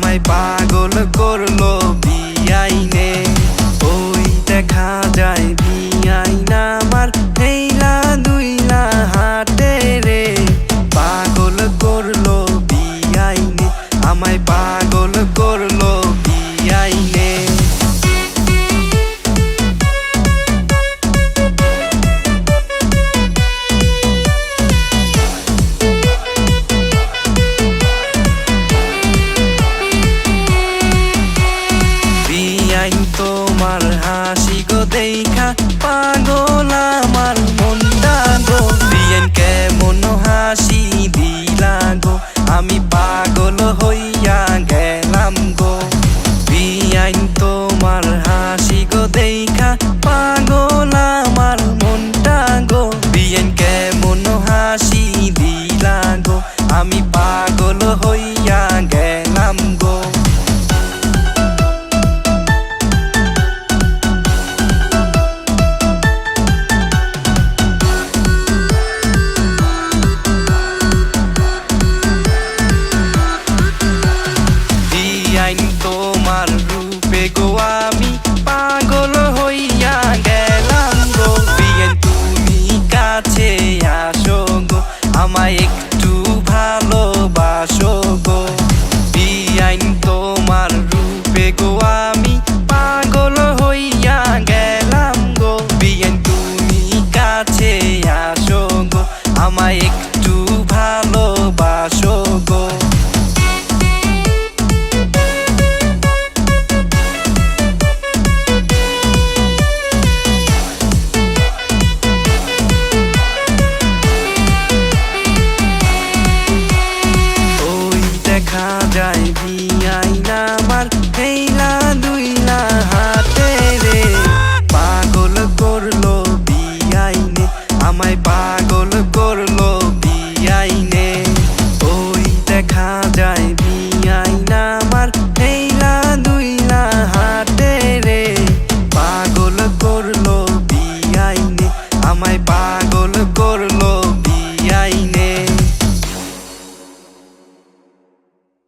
আমায় পাগল করলো বিআইনে। ওই দেখা যায় বিআইনা আমার হেইলা দুইলা হাতে রে। পাগল করলো বিআইনে, আমায় পাগল করলো বিআইনে। তোমার হাসি গো দেখা পাগল আমার মনটা গো। বিআইন কেমন হাসি দিলা গো, আমি পাগল হই